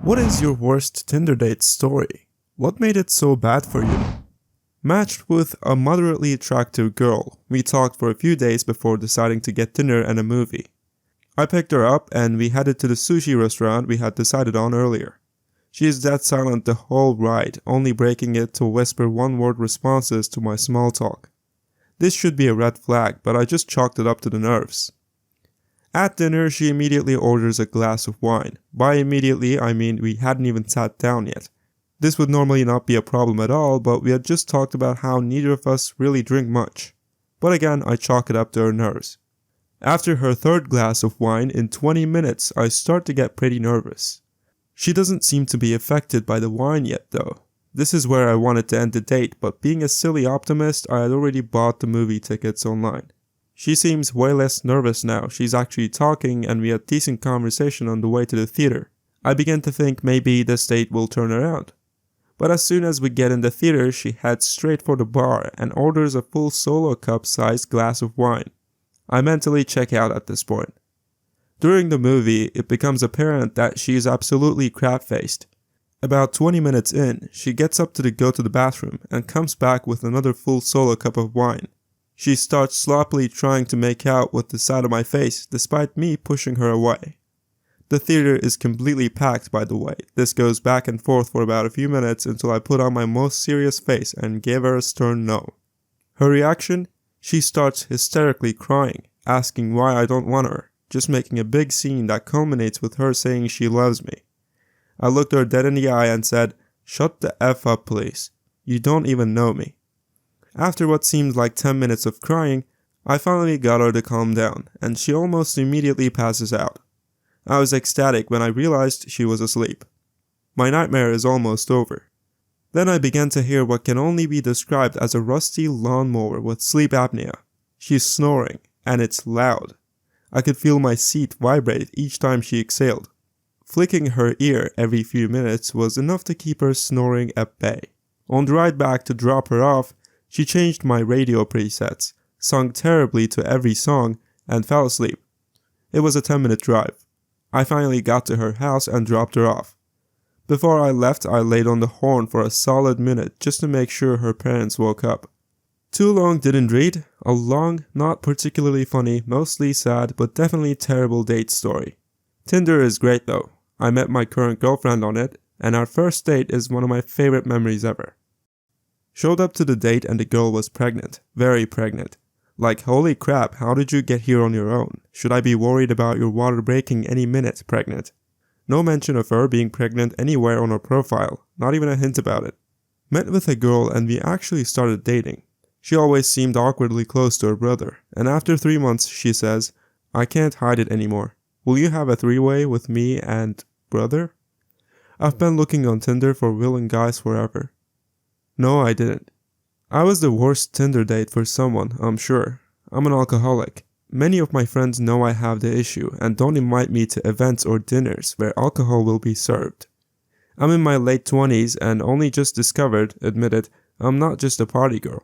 What is your worst Tinder date story? What made it so bad for you? Matched with a moderately attractive girl, we talked for a few days before deciding to get dinner and a movie. I picked her up and we headed to the sushi restaurant we had decided on earlier. She is dead silent the whole ride, only breaking it to whisper one-word responses to my small talk. This should be a red flag, but I just chalked it up to the nerves. At dinner, she immediately orders a glass of wine. By immediately, I mean we hadn't even sat down yet. This would normally not be a problem at all, but we had just talked about how neither of us really drink much. But again, I chalk it up to her nerves. After her third glass of wine in 20 minutes, I start to get pretty nervous. She doesn't seem to be affected by the wine yet though. This is where I wanted to end the date, but being a silly optimist, I had already bought the movie tickets online. She seems way less nervous now. She's actually talking and we had decent conversation on the way to the theater. I began to think maybe this date will turn around. But as soon as we get in the theater, she heads straight for the bar and orders a full solo cup sized glass of wine. I mentally check out at this point. During the movie, it becomes apparent that she is absolutely crap-faced. About 20 minutes in, she gets up to go to the bathroom and comes back with another full solo cup of wine. She starts sloppily trying to make out with the side of my face despite me pushing her away. The theater is completely packed, by the way. This goes back and forth for about a few minutes until I put on my most serious face and gave her a stern no. Her reaction? She starts hysterically crying, asking why I don't want her, just making a big scene that culminates with her saying she loves me. I looked her dead in the eye and said, "Shut the F up please. You don't even know me." After what seemed like 10 minutes of crying, I finally got her to calm down, and she almost immediately passes out. I was ecstatic when I realized she was asleep. My nightmare is almost over. Then I began to hear what can only be described as a rusty lawnmower with sleep apnea. She's snoring, and it's loud. I could feel my seat vibrate each time she exhaled. Flicking her ear every few minutes was enough to keep her snoring at bay. On the ride back to drop her off, she changed my radio presets, sung terribly to every song, and fell asleep. It was a 10-minute drive. I finally got to her house and dropped her off. Before I left, I laid on the horn for a solid minute just to make sure her parents woke up. Too long didn't read, a long, not particularly funny, mostly sad, but definitely terrible date story. Tinder is great though. I met my current girlfriend on it, and our first date is one of my favorite memories ever. Showed up to the date and the girl was pregnant, very pregnant. Like, holy crap, how did you get here on your own? Should I be worried about your water breaking any minute pregnant? No mention of her being pregnant anywhere on her profile, not even a hint about it. Met with a girl and we actually started dating. She always seemed awkwardly close to her brother, and after 3 months she says, "I can't hide it anymore. Will you have a three-way with me and brother?" I've been looking on Tinder for willing guys forever. No, I didn't. I was the worst Tinder date for someone, I'm sure. I'm an alcoholic. Many of my friends know I have the issue and don't invite me to events or dinners where alcohol will be served. I'm in my late 20s and only just admitted, I'm not just a party girl.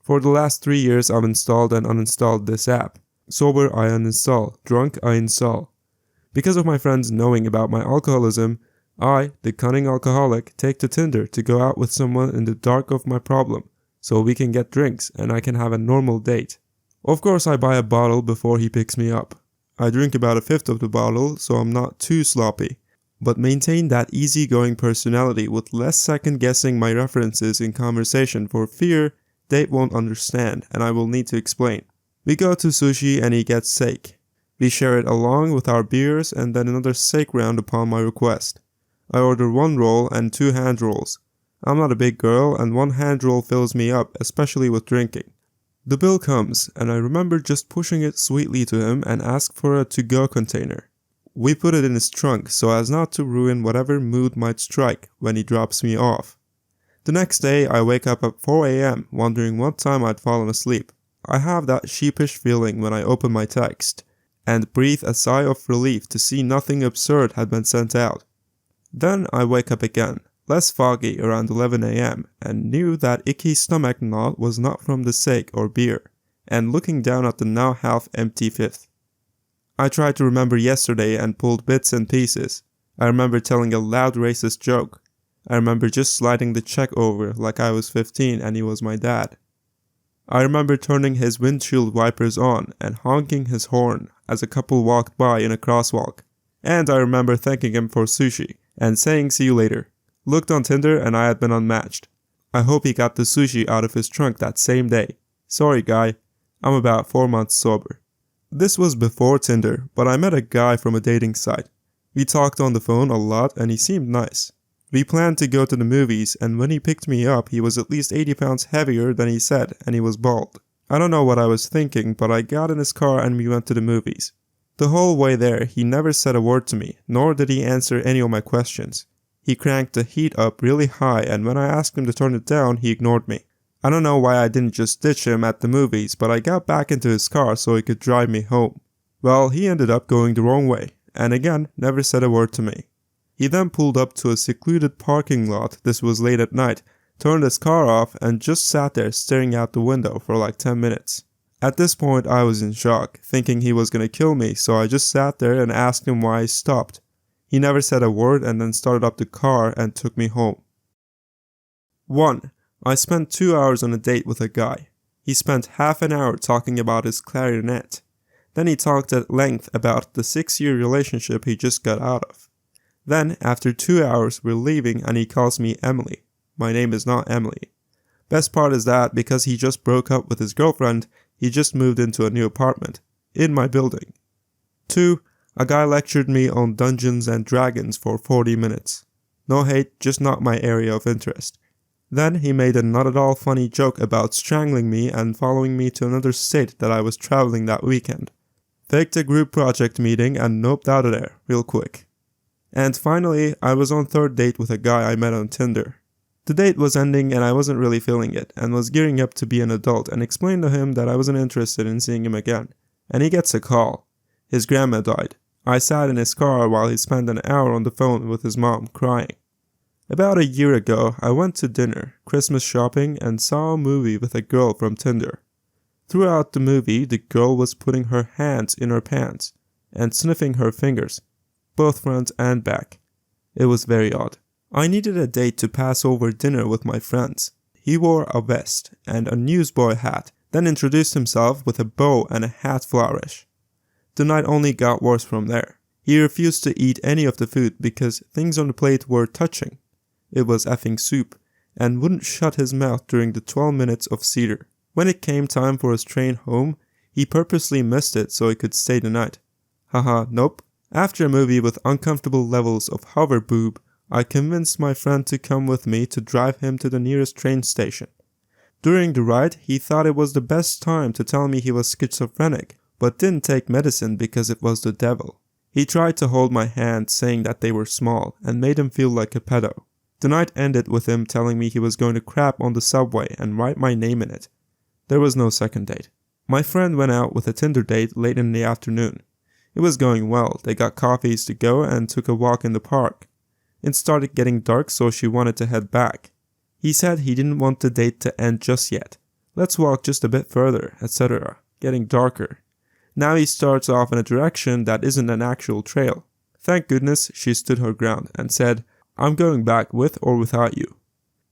For the last 3 years I've installed and uninstalled this app. Sober I uninstall, drunk I install. Because of my friends knowing about my alcoholism, I, the cunning alcoholic, take to Tinder to go out with someone in the dark of my problem, so we can get drinks and I can have a normal date. Of course I buy a bottle before he picks me up. I drink about a fifth of the bottle so I'm not too sloppy, but maintain that easygoing personality with less second guessing my references in conversation for fear date won't understand and I will need to explain. We go to sushi and he gets steak. We share it along with our beers and then another steak round upon my request. I order 1 roll and 2 hand rolls. I'm not a big girl and 1 hand roll fills me up, especially with drinking. The bill comes and I remember just pushing it sweetly to him and ask for a to-go container. We put it in his trunk so as not to ruin whatever mood might strike when he drops me off. The next day I wake up at 4 a.m. wondering what time I'd fallen asleep. I have that sheepish feeling when I open my text and breathe a sigh of relief to see nothing absurd had been sent out. Then I wake up again, less foggy around 11 a.m. and knew that icky stomach knot was not from the steak or beer, and looking down at the now half empty fifth. I tried to remember yesterday and pulled bits and pieces. I remember telling a loud racist joke. I remember just sliding the check over like I was 15 and he was my dad. I remember turning his windshield wipers on and honking his horn as a couple walked by in a crosswalk. And I remember thanking him for sushi and saying see you later. Looked on Tinder and I had been unmatched. I hope he got the sushi out of his trunk that same day. Sorry guy, I'm about 4 months sober. This was before Tinder, but I met a guy from a dating site. We talked on the phone a lot and he seemed nice. We planned to go to the movies, and when he picked me up he was at least 80 pounds heavier than he said and he was bald. I don't know what I was thinking, but I got in his car and we went to the movies. The whole way there he never said a word to me, nor did he answer any of my questions. He cranked the heat up really high and when I asked him to turn it down he ignored me. I don't know why I didn't just ditch him at the movies, but I got back into his car so he could drive me home. Well, he ended up going the wrong way, and again never said a word to me. He then pulled up to a secluded parking lot, this was late at night, turned his car off and just sat there staring out the window for like 10 minutes. At this point I was in shock, thinking he was gonna kill me, so I just sat there and asked him why he stopped. He never said a word and then started up the car and took me home. 1. I spent 2 hours on a date with a guy. He spent half an hour talking about his clarinet. Then he talked at length about the 6-year relationship he just got out of. Then, after 2 hours, we're leaving and he calls me Emily. My name is not Emily. Best part is that because he just broke up with his girlfriend, he just moved into a new apartment. In my building. 2. A guy lectured me on Dungeons and Dragons for 40 minutes. No hate, just not my area of interest. Then he made a not at all funny joke about strangling me and following me to another state that I was traveling that weekend. Faked a group project meeting and noped out of there real quick. And finally, I was on third date with a guy I met on Tinder. The date was ending and I wasn't really feeling it and was gearing up to be an adult and explained to him that I wasn't interested in seeing him again. And he gets a call. His grandma died. I sat in his car while he spent an hour on the phone with his mom crying. About a year ago, I went to dinner, Christmas shopping, and saw a movie with a girl from Tinder. Throughout the movie, the girl was putting her hands in her pants and sniffing her fingers, both front and back. It was very odd. I needed a date to pass over dinner with my friends. He wore a vest and a newsboy hat, then introduced himself with a bow and a hat flourish. The night only got worse from there. He refused to eat any of the food because things on the plate were touching. It was effing soup, and wouldn't shut his mouth during the 12 minutes of cedar. When it came time for his train home, he purposely missed it so he could stay the night. Haha, nope. After a movie with uncomfortable levels of hover boob, I convinced my friend to come with me to drive him to the nearest train station. During the ride, he thought it was the best time to tell me he was schizophrenic, but didn't take medicine because it was the devil. He tried to hold my hand saying that they were small and made him feel like a pedo. The night ended with him telling me he was going to crap on the subway and write my name in it. There was no second date. My friend went out with a Tinder date late in the afternoon. It was going well. They got coffees to go and took a walk in the park. It started getting dark, so she wanted to head back. He said he didn't want the date to end just yet. Let's walk just a bit further, etc. Getting darker. Now he starts off in a direction that isn't an actual trail. Thank goodness she stood her ground and said, I'm going back with or without you.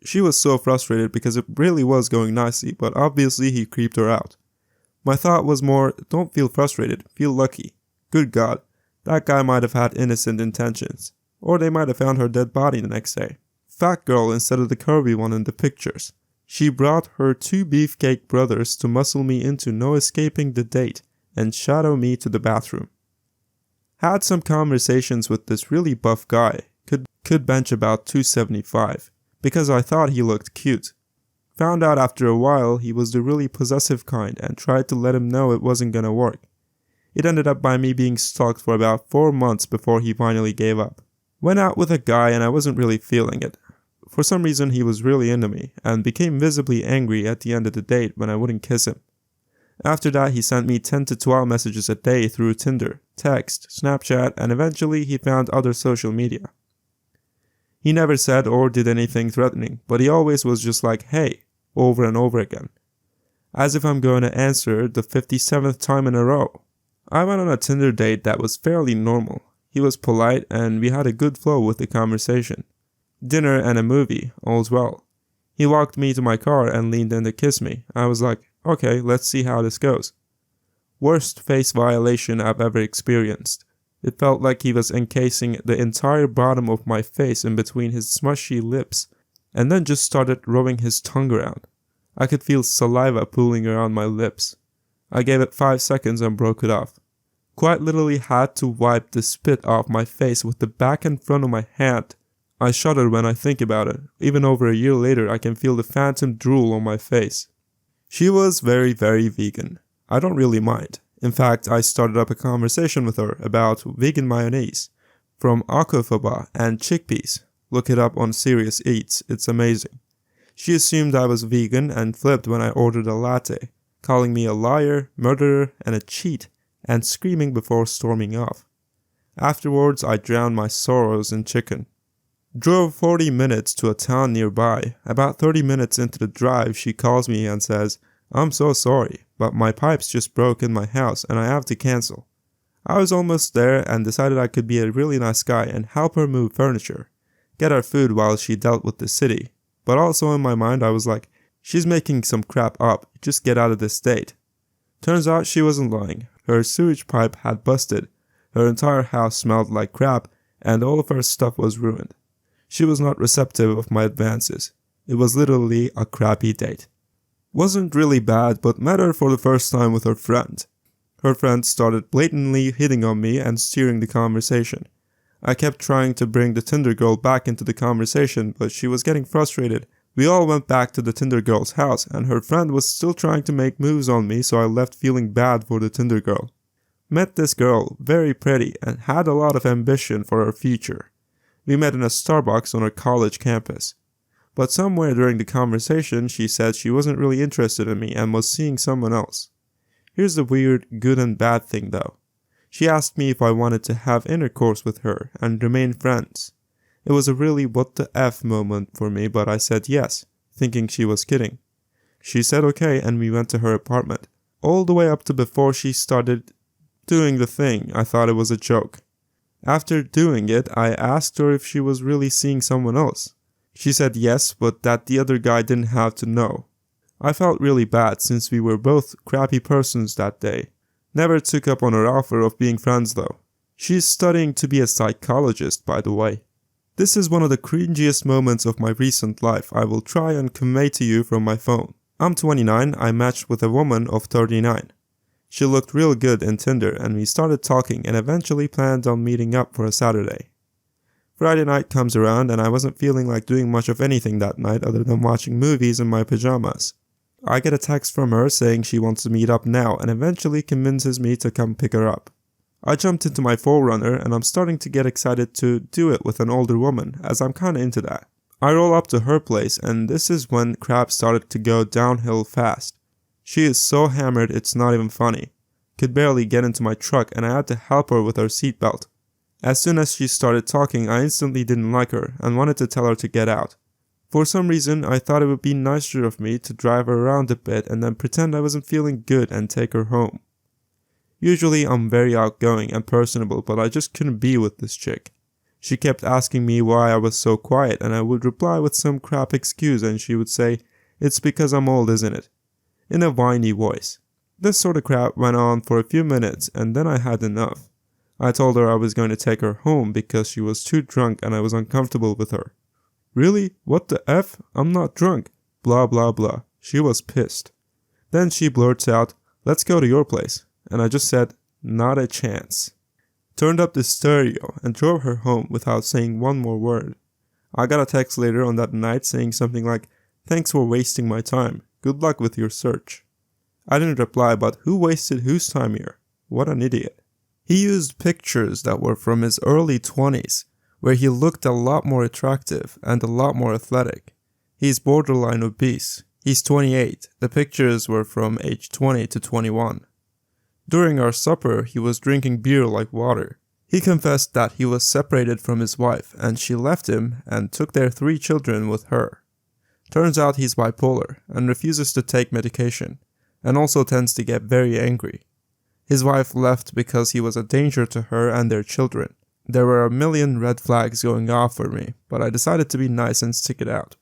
She was so frustrated because it really was going nicely, but obviously he creeped her out. My thought was more, don't feel frustrated, feel lucky. Good God, that guy might have had innocent intentions. Or they might have found her dead body the next day. Fat girl instead of the curvy one in the pictures. She brought her 2 beefcake brothers to muscle me into no escaping the date and shadow me to the bathroom. Had some conversations with this really buff guy, could bench about 275, because I thought he looked cute. Found out after a while he was the really possessive kind and tried to let him know it wasn't gonna work. It ended up by me being stalked for about 4 months before he finally gave up. Went out with a guy and I wasn't really feeling it. For some reason he was really into me and became visibly angry at the end of the date when I wouldn't kiss him. After that he sent me 10 to 12 messages a day through Tinder, text, Snapchat, and eventually he found other social media. He never said or did anything threatening, but he always was just like, hey, over and over again. As if I'm going to answer the 57th time in a row. I went on a Tinder date that was fairly normal. He was polite and we had a good flow with the conversation. Dinner and a movie, all's well. He walked me to my car and leaned in to kiss me. I was like, okay, let's see how this goes. Worst face violation I've ever experienced. It felt like he was encasing the entire bottom of my face in between his smushy lips and then just started rolling his tongue around. I could feel saliva pooling around my lips. I gave it 5 seconds and broke it off. Quite literally had to wipe the spit off my face with the back and front of my hand. I shudder when I think about it. Even over a year later, I can feel the phantom drool on my face. She was very vegan. I don't really mind. In fact, I started up a conversation with her about vegan mayonnaise from aquafaba and chickpeas. Look it up on Serious Eats, it's amazing. She assumed I was vegan and flipped when I ordered a latte, calling me a liar, murderer, and a cheat, and screaming before storming off. Afterwards, I drowned my sorrows in chicken. Drove 40 minutes to a town nearby. About 30 minutes into the drive, she calls me and says, "I'm so sorry, but my pipes just broke in my house and I have to cancel." I was almost there and decided I could be a really nice guy and help her move furniture, get her food while she dealt with the city. But also in my mind I was like, she's making some crap up, just get out of this state. Turns out she wasn't lying. Her sewage pipe had busted, her entire house smelled like crap, and all of her stuff was ruined. She was not receptive of my advances. It was literally a crappy date. Wasn't really bad, but met her for the first time with her friend. Her friend started blatantly hitting on me and steering the conversation. I kept trying to bring the Tinder girl back into the conversation, but she was getting frustrated. We all went back to the Tinder girl's house, and her friend was still trying to make moves on me, so I left feeling bad for the Tinder girl. Met this girl, very pretty, and had a lot of ambition for her future. We met in a Starbucks on her college campus. But somewhere during the conversation, she said she wasn't really interested in me and was seeing someone else. Here's the weird good and bad thing though. She asked me if I wanted to have intercourse with her and remain friends. It was a really what the F moment for me, but I said yes, thinking she was kidding. She said okay and we went to her apartment. All the way up to before she started doing the thing, I thought it was a joke. After doing it, I asked her if she was really seeing someone else. She said yes, but that the other guy didn't have to know. I felt really bad since we were both crappy persons that day. Never took up on her offer of being friends though. She's studying to be a psychologist, by the way. This is one of the cringiest moments of my recent life I will try and convey to you from my phone. I'm 29, I matched with a woman of 39. She looked real good in Tinder and we started talking and eventually planned on meeting up for a Saturday. Friday night comes around and I wasn't feeling like doing much of anything that night other than watching movies in my pajamas. I get a text from her saying she wants to meet up now and eventually convinces me to come pick her up. I jumped into my 4Runner and I'm starting to get excited to do it with an older woman as I'm kinda into that. I roll up to her place and this is when crap started to go downhill fast. She is so hammered it's not even funny. Could barely get into my truck and I had to help her with her seatbelt. As soon as she started talking, I instantly didn't like her and wanted to tell her to get out. For some reason, I thought it would be nicer of me to drive her around a bit and then pretend I wasn't feeling good and take her home. Usually I'm very outgoing and personable, but I just couldn't be with this chick. She kept asking me why I was so quiet and I would reply with some crap excuse and she would say, "It's because I'm old, isn't it?" in a whiny voice. This sort of crap went on for a few minutes and then I had enough. I told her I was going to take her home because she was too drunk and I was uncomfortable with her. "Really? What the F? I'm not drunk." Blah blah blah. She was pissed. Then she blurts out, "Let's go to your place." And I just said, "Not a chance." Turned up the stereo and drove her home without saying one more word. I got a text later on that night saying something like, "Thanks for wasting my time. Good luck with your search." I didn't reply, but who wasted whose time here? What an idiot. He used pictures that were from his early 20s, where he looked a lot more attractive and a lot more athletic. He's borderline obese. He's 28. The pictures were from age 20 to 21. During our supper, he was drinking beer like water. He confessed that he was separated from his wife and she left him and took their 3 children with her. Turns out he's bipolar and refuses to take medication, and also tends to get very angry. His wife left because he was a danger to her and their children. There were a million red flags going off for me, but I decided to be nice and stick it out.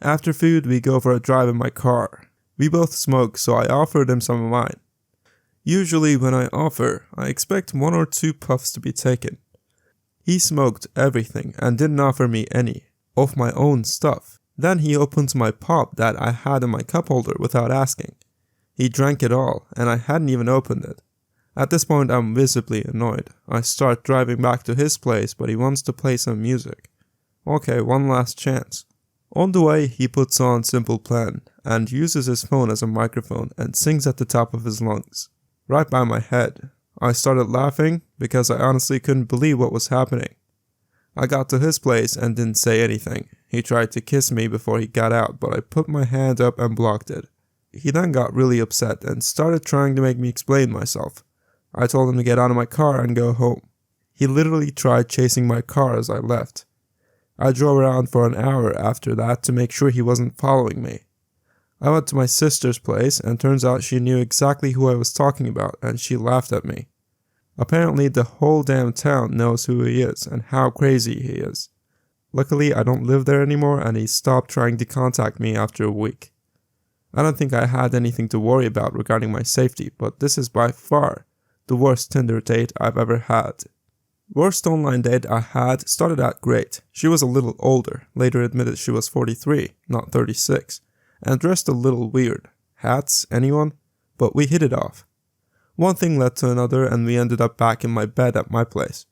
After food, we go for a drive in my car. We both smoke, so I offered him some of mine. Usually when I offer, I expect 1 or 2 puffs to be taken. He smoked everything and didn't offer me any of my own stuff. Then he opened my pop that I had in my cup holder without asking. He drank it all, and I hadn't even opened it. At this point, I'm visibly annoyed. I start driving back to his place, but he wants to play some music. Okay, one last chance. On the way, he puts on Simple Plan and uses his phone as a microphone and sings at the top of his lungs, right by my head. I started laughing because I honestly couldn't believe what was happening. I got to his place and didn't say anything. He tried to kiss me before he got out, but I put my hand up and blocked it. He then got really upset and started trying to make me explain myself. I told him to get out of my car and go home. He literally tried chasing my car as I left. I drove around for an hour after that to make sure he wasn't following me. I went to my sister's place and turns out she knew exactly who I was talking about and she laughed at me. Apparently the whole damn town knows who he is and how crazy he is. Luckily I don't live there anymore and he stopped trying to contact me after a week. I don't think I had anything to worry about regarding my safety, but this is by far the worst Tinder date I've ever had. Worst online date I had started out great. She was a little older, later admitted she was 43, not 36, and dressed a little weird. Hats, anyone? But we hit it off. One thing led to another and we ended up back in my bed at my place,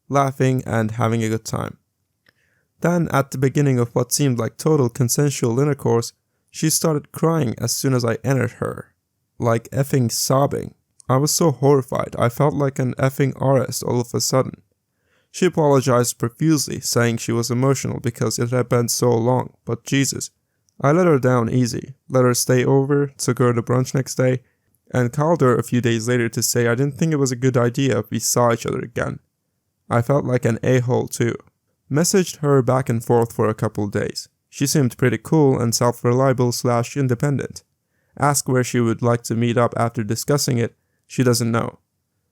laughing and having a good time. Then, at the beginning of what seemed like total consensual intercourse, she started crying as soon as I entered her. Like effing sobbing. I was so horrified, I felt like an effing artist all of a sudden. She apologized profusely, saying she was emotional because it had been so long, but Jesus. I let her down easy, let her stay over, took her to brunch next day, and called her a few days later to say I didn't think it was a good idea if we saw each other again. I felt like an a-hole too. Messaged her back and forth for a couple days. She seemed pretty cool and self-reliable/independent. Asked where she would like to meet up after discussing it, she doesn't know.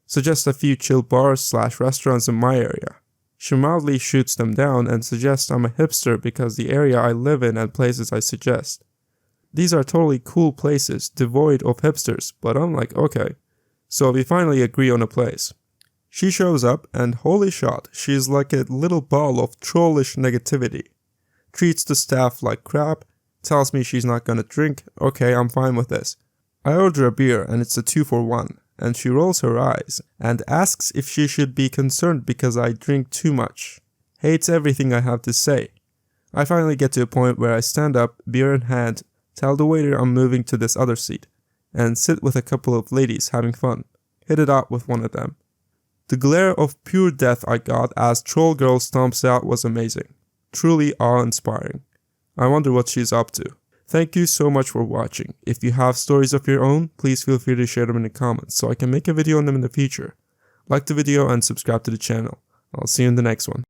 Suggest a few chill bars/restaurants in my area. She mildly shoots them down and suggests I'm a hipster because the area I live in and places I suggest. These are totally cool places, devoid of hipsters, but I'm like, okay. So we finally agree on a place. She shows up and holy shot, she's like a little ball of trollish negativity. Treats the staff like crap, tells me she's not gonna drink, okay, I'm fine with this. I order a beer and it's a 2 for 1. And she rolls her eyes and asks if she should be concerned because I drink too much. Hates everything I have to say. I finally get to a point where I stand up, beer in hand, tell the waiter I'm moving to this other seat, and sit with a couple of ladies having fun. Hit it out with one of them. The glare of pure death I got as Troll Girl stomps out was amazing. Truly awe-inspiring. I wonder what she's up to. Thank you so much for watching. If you have stories of your own, please feel free to share them in the comments so I can make a video on them in the future. Like the video and subscribe to the channel. I'll see you in the next one.